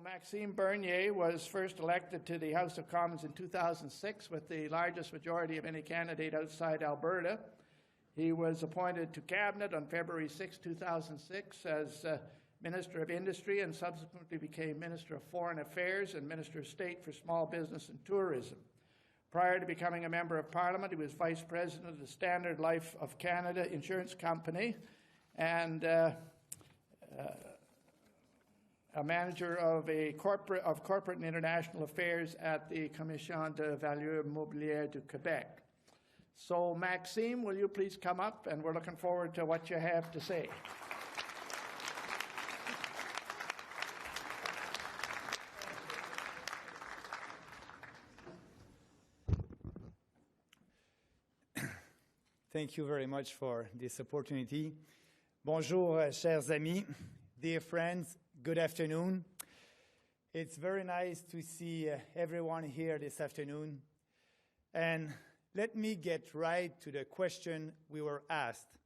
Maxime Bernier was first elected to the House of Commons in 2006 with the largest majority of any candidate outside Alberta. He was appointed to Cabinet on February 6, 2006 as Minister of Industry and subsequently became Minister of Foreign Affairs and Minister of State for Small Business and Tourism. Prior to becoming a Member of Parliament, he was Vice President of the Standard Life of Canada Insurance Company and a manager of corporate and international affairs at the Commission de Valeurs Mobilières du Québec. So, Maxime, will you please come up? And we're looking forward to what you have to say. Thank you very much for this opportunity. Bonjour, chers amis, dear friends, good afternoon. It's very nice to see everyone here this afternoon. And let me get right to the question we were asked.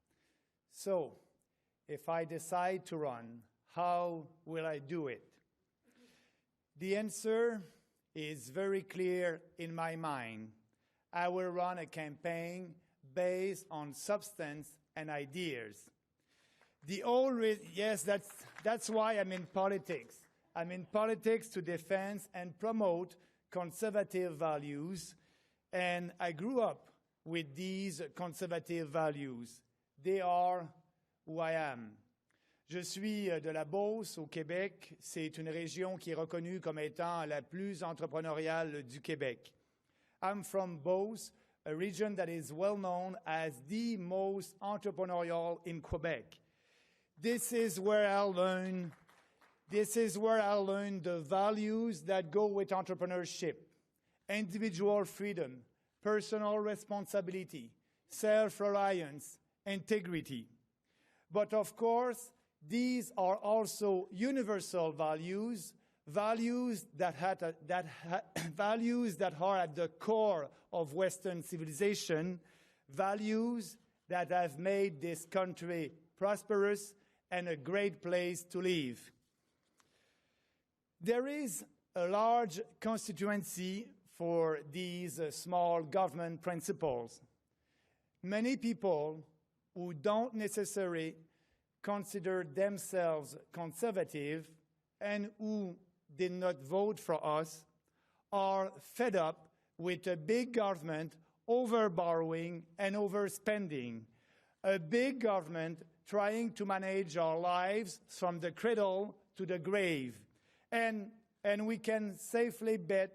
So, if I decide to run, how will I do it? The answer is very clear in my mind. I will run a campaign based on substance and ideas. Yes, that's why I'm in politics. I'm in politics to defend and promote conservative values, and I grew up with these conservative values. They are who I am. Je suis de la Beauce, au Québec. C'est une région qui est reconnue comme étant la plus entrepreneuriale du Québec. I'm from Beauce, a region that is well known as the most entrepreneurial in Quebec. This is where I learned the values that go with entrepreneurship: individual freedom, personal responsibility, self-reliance, integrity. But of course, these are also universal values, values that are at the core of Western civilization, values that have made this country prosperous and a great place to live. There is a large constituency for these small government principles. Many people who don't necessarily consider themselves conservative and who did not vote for us are fed up with a big government over-borrowing and overspending, a big government trying to manage our lives from the cradle to the grave. And we can safely bet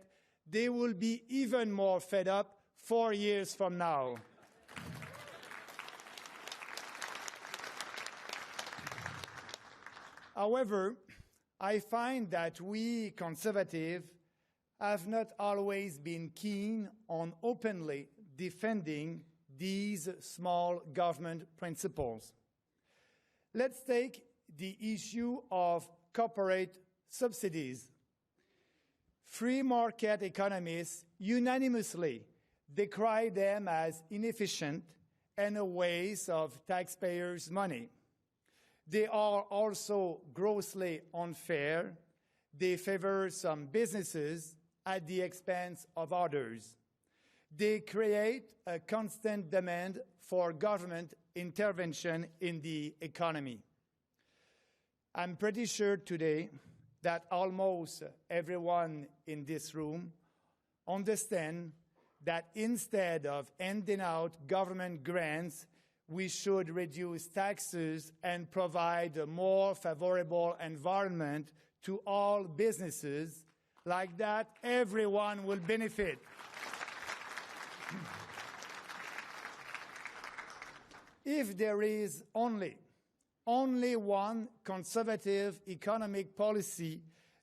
they will be even more fed up 4 years from now. However, I find that we conservatives have not always been keen on openly defending these small government principles. Let's take the issue of corporate subsidies. Free market economists unanimously decry them as inefficient and a waste of taxpayers' money. They are also grossly unfair. They favor some businesses at the expense of others. They create a constant demand for government intervention in the economy. I'm pretty sure today that almost everyone in this room understands that instead of handing out government grants, we should reduce taxes and provide a more favorable environment to all businesses. Like that, everyone will benefit. If there is only one conservative economic policy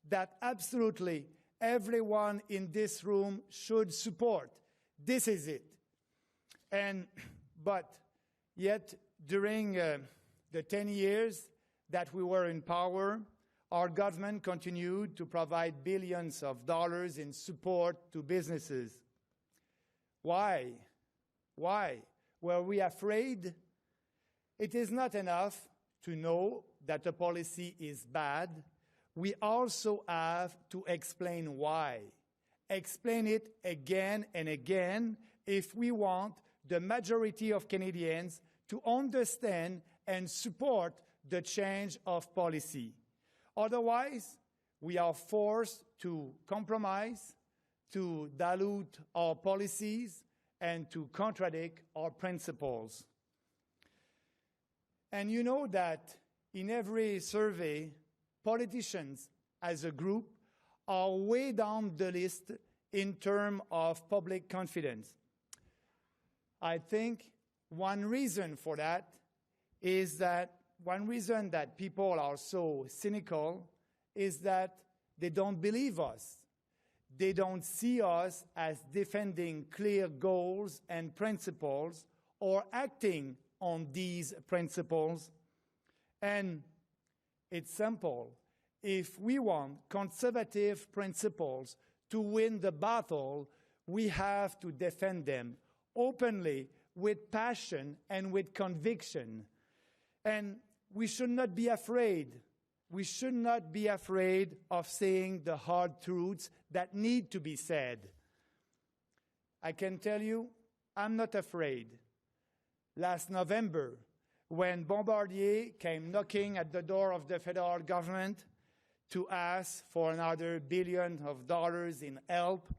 that absolutely everyone in this room should support, this is it. But yet, during the 10 years that we were in power, our government continued to provide billions of dollars in support to businesses. Why? Why? Were we afraid? It is not enough to know that a policy is bad. we also have to explain why. Explain it again and again if we want the majority of Canadians to understand and support the change of policy. Otherwise, we are forced to compromise, to dilute our policies, and to contradict our principles. And you know that in every survey, politicians as a group are way down the list in terms of public confidence. I think one reason for that is that one reason that people are so cynical is that they don't believe us. They don't see us as defending clear goals and principles or acting on these principles. And it's simple. If we want conservative principles to win the battle, we have to defend them openly, with passion and with conviction. And we should not be afraid. We should not be afraid of saying the hard truths that need to be said. I can tell you, I'm not afraid. Last November, when Bombardier came knocking at the door of the federal government to ask for another $1 billion in help,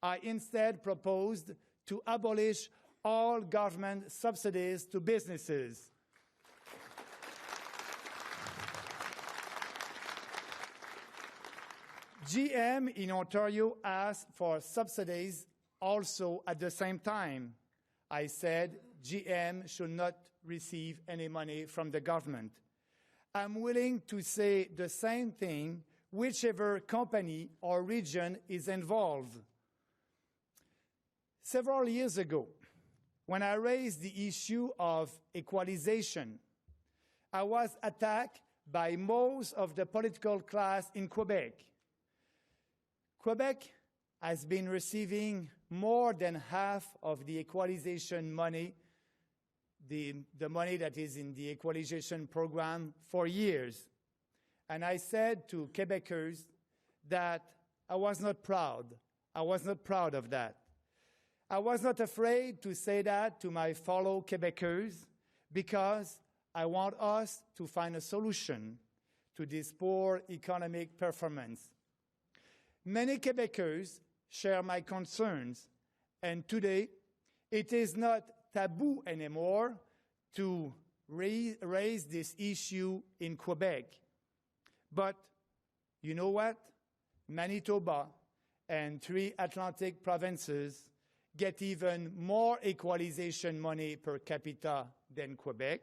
I instead proposed to abolish all government subsidies to businesses. GM in Ontario asked for subsidies also at the same time. I said GM should not receive any money from the government. I'm willing to say the same thing whichever company or region is involved. Several years ago, when I raised the issue of equalization, I was attacked by most of the political class in Quebec. Quebec has been receiving more than half of the equalization money, the money that is in the equalization program, for years. And I said to Quebecers that I was not proud. I was not proud of that. I was not afraid to say that to my fellow Quebecers because I want us to find a solution to this poor economic performance. Many Quebecers share my concerns, and today it is not taboo anymore to raise this issue in Quebec. But you know what? Manitoba and 3 Atlantic provinces get even more equalization money per capita than Quebec,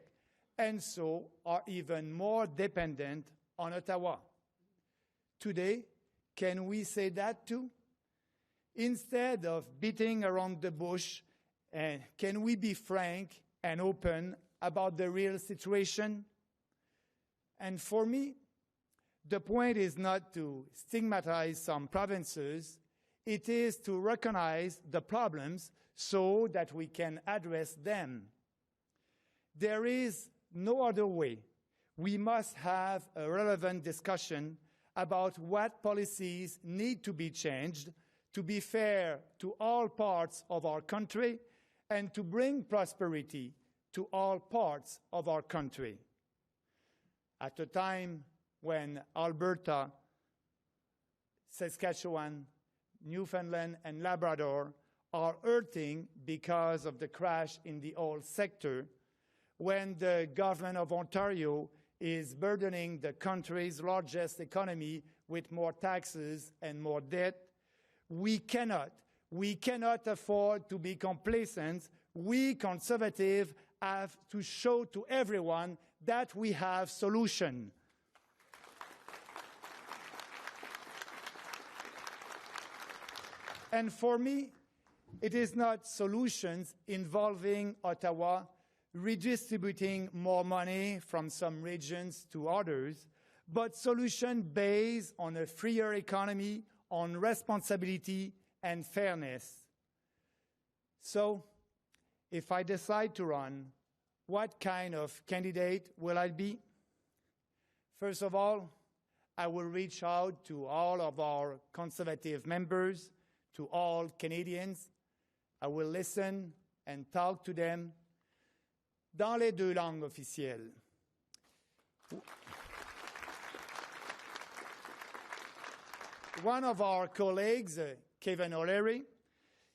and so are even more dependent on Ottawa. Today, can we say that too? Instead of beating around the bush, can we be frank and open about the real situation? And for me, the point is not to stigmatize some provinces. It is to recognize the problems so that we can address them. There is no other way. We must have a relevant discussion about what policies need to be changed to be fair to all parts of our country and to bring prosperity to all parts of our country. At a time when Alberta, Saskatchewan, Newfoundland, and Labrador are hurting because of the crash in the oil sector, when the government of Ontario is burdening the country's largest economy with more taxes and more debt, we cannot afford to be complacent. We Conservatives have to show to everyone that we have solutions. And for me, it is not solutions involving Ottawa redistributing more money from some regions to others, but solutions based on a freer economy, on responsibility and fairness. So, if I decide to run, what kind of candidate will I be? First of all, I will reach out to all of our Conservative members, to all Canadians. I will listen and talk to them dans les deux langues officielles. One of our colleagues, Kevin O'Leary,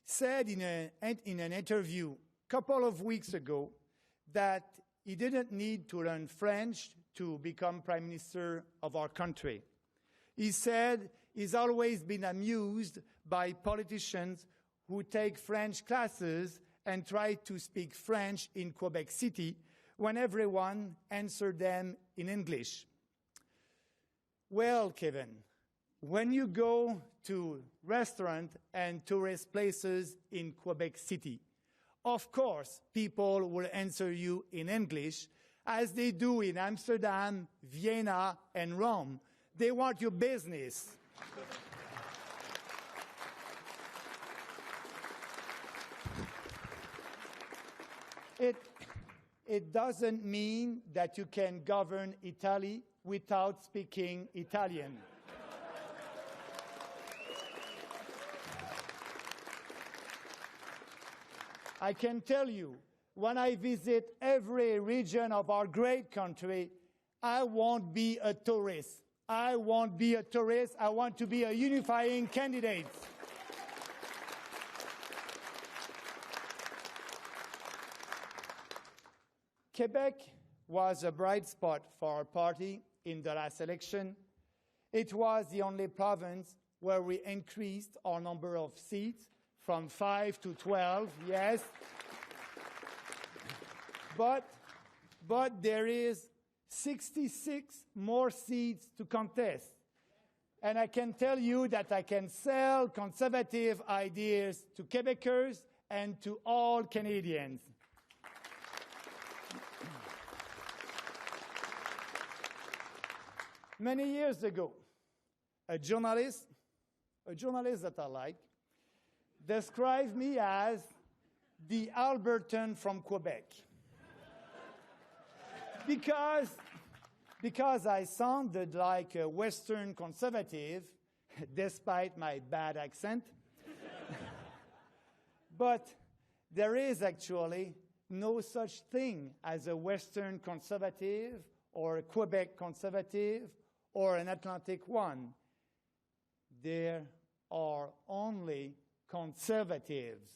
said in an interview a couple of weeks ago that he didn't need to learn French to become Prime Minister of our country. He said he's always been amused by politicians who take French classes and try to speak French in Quebec City when everyone answered them in English. Well, Kevin, when you go to restaurants and tourist places in Quebec City, of course, people will answer you in English, as they do in Amsterdam, Vienna, and Rome. They want your business. It doesn't mean that you can govern Italy without speaking Italian. I can tell you, when I visit every region of our great country, I won't be a tourist. I won't be a tourist. I want to be a unifying candidate. Quebec was a bright spot for our party in the last election. It was the only province where we increased our number of seats from 5 to 12, yes. But there is 66 more seats to contest. And I can tell you that I can sell conservative ideas to Quebecers and to all Canadians. Many years ago, a journalist that I like, described me as the Albertan from Quebec. because I sounded like a Western conservative, despite my bad accent. But there is actually no such thing as a Western conservative or a Quebec conservative or an Atlantic one. There are only conservatives.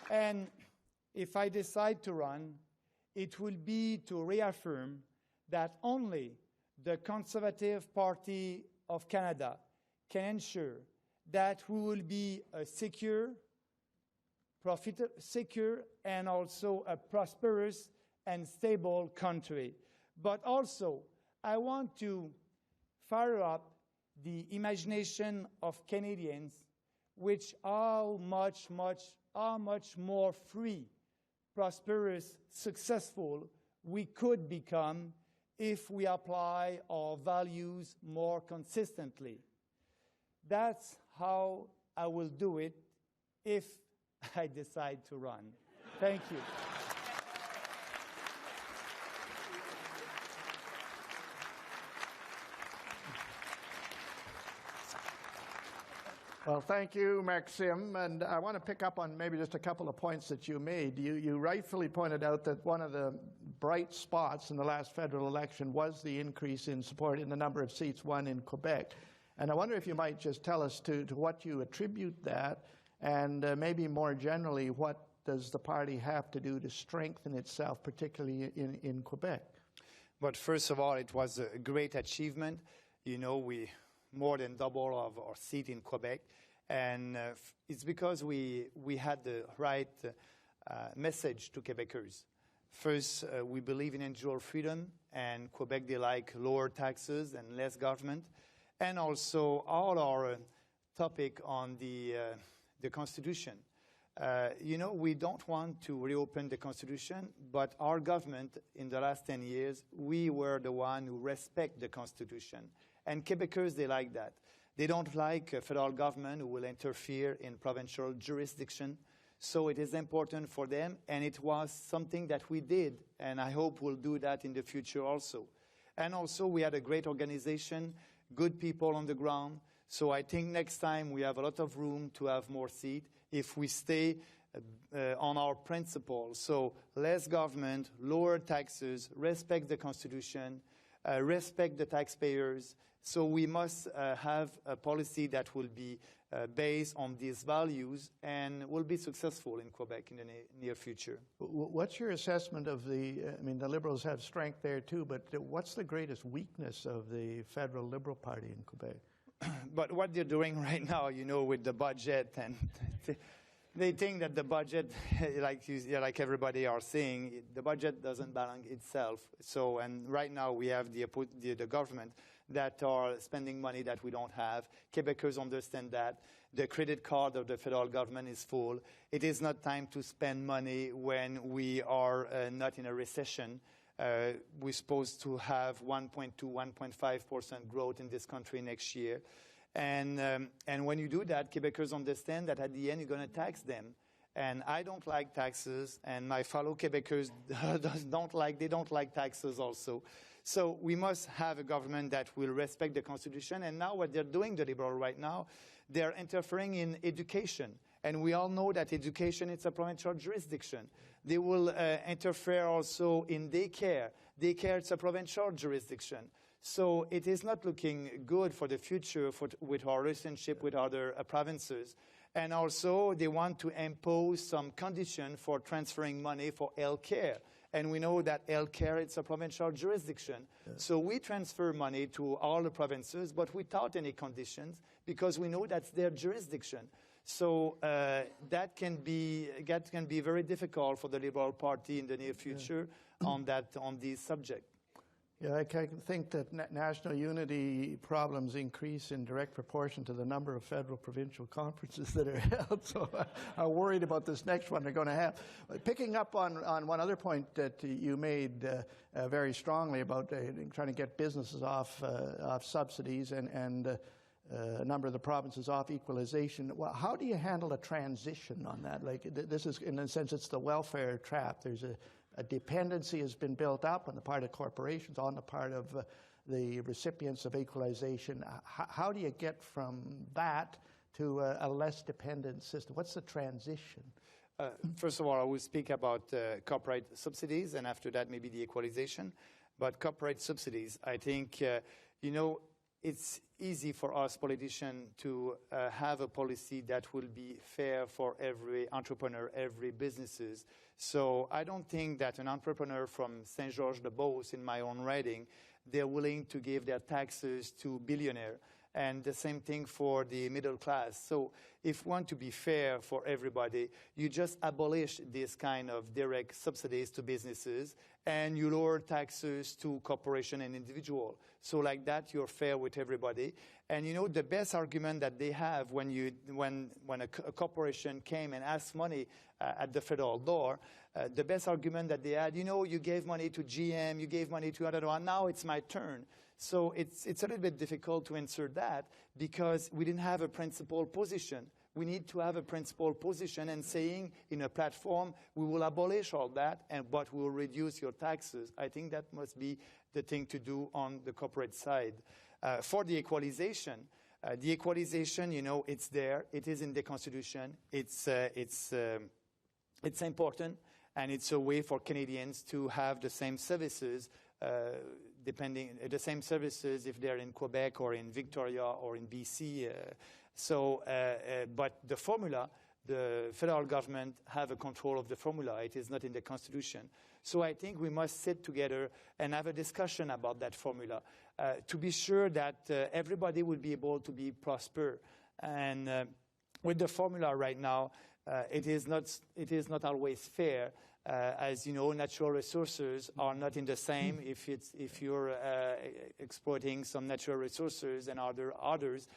And if I decide to run, it will be to reaffirm that only the Conservative Party of Canada can ensure that we will be a secure and also a prosperous and stable country. But also, I want to fire up the imagination of Canadians, which are much more free, prosperous, successful we could become if we apply our values more consistently. That's how I will do it if I decide to run. Thank you. Well, thank you, Maxime. And I want to pick up on maybe just a couple of points that you made. You rightfully pointed out that one of the bright spots in the last federal election was the increase in support in the number of seats won in Quebec. And I wonder if you might just tell us to what you attribute that, and maybe more generally, what does the party have to do to strengthen itself, particularly in Quebec? But first of all, it was a great achievement. You know, we more than double of our seat in Quebec, and it's because we had the right message to Quebecers. First, we believe in individual freedom, and Quebec, they like lower taxes and less government, and also all our topic on the Constitution. You know, we don't want to reopen the Constitution, but our government in the last 10 years, we were the one who respect the Constitution. And Quebecers, they like that. They don't like a federal government who will interfere in provincial jurisdiction. So it is important for them, and it was something that we did, and I hope we'll do that in the future also. And also, we had a great organization, good people on the ground. So I think next time we have a lot of room to have more seats if we stay on our principles. So less government, lower taxes, respect the Constitution, respect the taxpayers. So we must have a policy that will be based on these values and will be successful in Quebec in the near future. What's your assessment of I mean, the Liberals have strength there too, but what's the greatest weakness of the federal Liberal Party in Quebec? But what they're doing right now, you know, with the budget, and they think that the budget, like everybody are saying, the budget doesn't balance itself. So, and right now we have the government that are spending money that we don't have. Quebecers understand that. The credit card of the federal government is full. It is not time to spend money when we are not in a recession. We're supposed to have 1.2, 1.5% growth in this country next year. And when you do that, Quebecers understand that at the end you're going to tax them. And I don't like taxes, and my fellow Quebecers don't like taxes also. So we must have a government that will respect the Constitution. And now what they're doing, the Liberals right now, they're interfering in education. And we all know that education is a provincial jurisdiction. They will interfere also in daycare. Daycare is a provincial jurisdiction. So it is not looking good for the future with our relationship with other provinces. And also they want to impose some condition for transferring money for health care. And we know that health care is a provincial jurisdiction. Yeah. So we transfer money to all the provinces, but without any conditions, because we know that's their jurisdiction. So that can be very difficult for the Liberal Party in the near future on this subject. Yeah, I think that national unity problems increase in direct proportion to the number of federal provincial conferences that are held. So I'm worried about this next one they're going to have. Picking up on one other point that you made very strongly about trying to get businesses off subsidies and a number of the provinces off equalization. Well, how do you handle a transition on that? Like this is, in a sense, it's the welfare trap. There's a dependency has been built up on the part of corporations, on the part of the recipients of equalization. How do you get from that to a less dependent system? What's the transition? First of all, I will speak about corporate subsidies, and after that, maybe the equalization. But corporate subsidies, I think, you know, it's easy for us politicians to have a policy that will be fair for every entrepreneur, every businesses. So I don't think that an entrepreneur from Saint-Georges-de-Beauce, in my own riding, they're willing to give their taxes to billionaires. And the same thing for the middle class. So if you want to be fair for everybody, you just abolish this kind of direct subsidies to businesses and you lower taxes to corporation and individual. So like that, you're fair with everybody. And you know, the best argument that they have when a corporation came and asked money at the federal door, the best argument that they had, you know, you gave money to GM, you gave money to other one, now it's my turn. So it's a little bit difficult to answer that because we didn't have a principled position. We need to have a principled position and saying in a platform, we will abolish all that, but we will reduce your taxes. I think that must be the thing to do on the corporate side. For the equalization, you know, it's there. It is in the Constitution. It's important, and it's a way for Canadians to have the same services the same services if they're in Quebec or in Victoria or in BC. But the formula, the federal government have a control of the formula. It is not in the Constitution. So I think we must sit together and have a discussion about that formula to be sure that everybody will be able to be prosper. And with the formula right now, it is not always fair. As you know, natural resources are not in the same if you're exploiting some natural resources and others.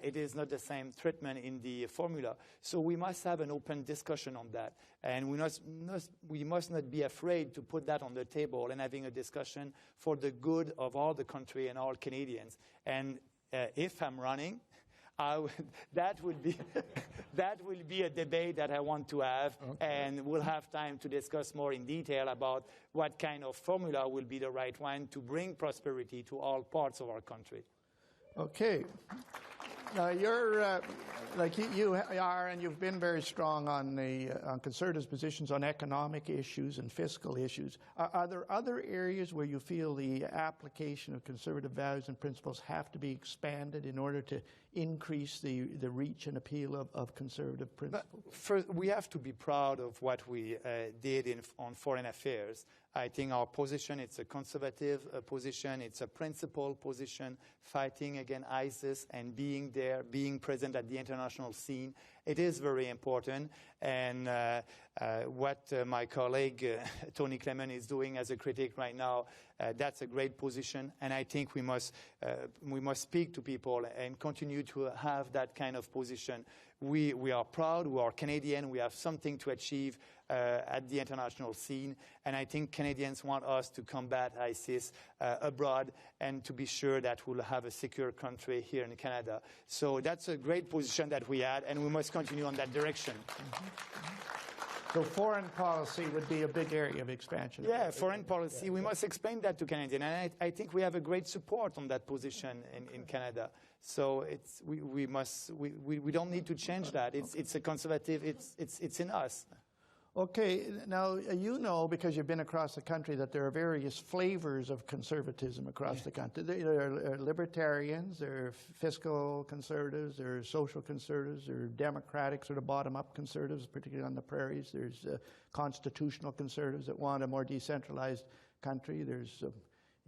It is not the same treatment in the formula. So we must have an open discussion on that. And we must not be afraid to put that on the table and having a discussion for the good of all the country and all Canadians. And if I'm running, that will be a debate that I want to have, and we'll have time to discuss more in detail about what kind of formula will be the right one to bring prosperity to all parts of our country. Okay. Now you're like you are, and you've been very strong on Conservatives' positions on economic issues and fiscal issues. Are there other areas where you feel the application of Conservative values and principles have to be expanded in order to increase the reach and appeal of Conservative principles? First, we have to be proud of what we did on foreign affairs. I think our position, it's a conservative position, it's a principled position, fighting against ISIS and being there, being present at the international scene. It is very important, and what my colleague Tony Clement is doing as a critic right now, that's a great position, and I think we must speak to people and continue to have that kind of position. We are proud, we are Canadian, we have something to achieve at the international scene, and I think Canadians want us to combat ISIS abroad and to be sure that we'll have a secure country here in Canada. So that's a great position that we had, and we must continue on that direction. So foreign policy would be a big area of expansion. Yeah, foreign policy. We must explain that to Canadians, and I think we have a great support on that position in Canada. So we don't need to change that. It's a conservative. It's in us. Okay, now you know, because you've been across the country, that there are various flavors of conservatism across the country. There are libertarians, there are fiscal conservatives, there are social conservatives, there are democratic sort of bottom-up conservatives, particularly on the prairies. There's constitutional conservatives that want a more decentralized country. There's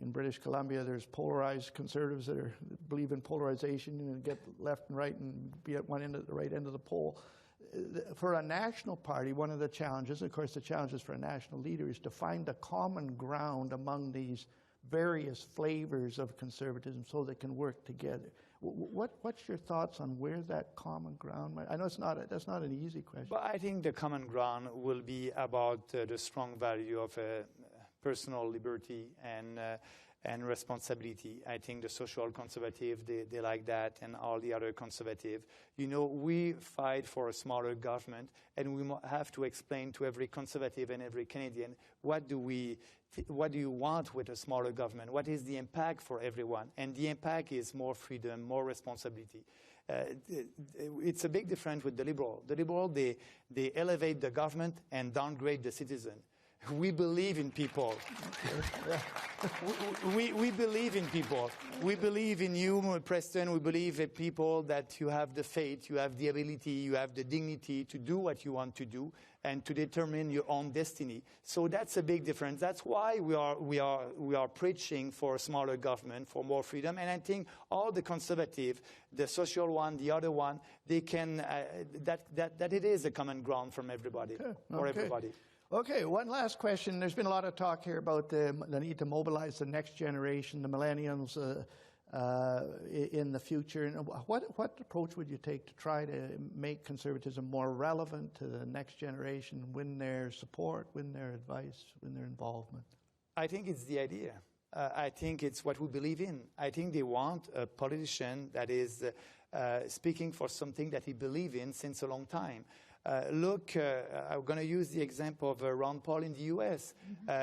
in British Columbia, there's polarized conservatives that believe in polarization and get left and right and be at one end of the right end of the pole. For a national party, one of the challenges, of course the challenges for a national leader, is to find a common ground among these various flavors of conservatism so they can work together. What's your thoughts on where that common ground might? I know that's not an easy question. But I think the common ground will be about the strong value of personal liberty and responsibility. I think the social conservative, they like that, and all the other conservative. You know, we fight for a smaller government, and we have to explain to every conservative and every Canadian, what do you want with a smaller government? What is the impact for everyone? And the impact is more freedom, more responsibility. It's a big difference with the Liberal. The Liberal, they elevate the government and downgrade the citizen. We believe in people. we believe in people. We believe in you, Preston. We believe in people that you have the faith, you have the ability, you have the dignity to do what you want to do and to determine your own destiny. So that's a big difference. That's why we are preaching for a smaller government, for more freedom. And I think all the conservative, the social one, the other one, they can that it is a common ground from everybody, for everybody. Okay, one last question. There's been a lot of talk here about the need to mobilize the next generation, the millennials in the future. And what approach would you take to try to make conservatism more relevant to the next generation, win their support, win their advice, win their involvement? I think it's the idea. I think it's what we believe in. I think they want a politician that is speaking for something that he believes in since a long time. Look, I'm going to use the example of Ron Paul in the U.S.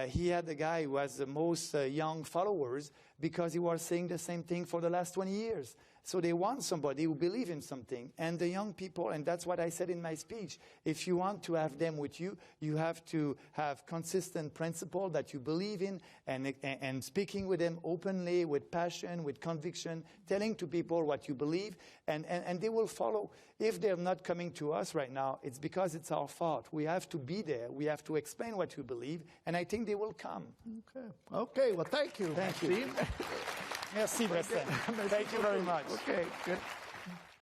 He had a guy who has the most young followers because he was saying the same thing for the last 20 years. So they want somebody who believes in something. And the young people, and that's what I said in my speech, if you want to have them with you, you have to have consistent principle that you believe in and speaking with them openly, with passion, with conviction, telling to people what you believe, and they will follow. If they're not coming to us right now, it's because it's our fault. We have to be there. We have to explain what we believe, and I think they will come. Okay, well, thank you. Thank you. Merci, Preston. Thank you very much. Okay, good.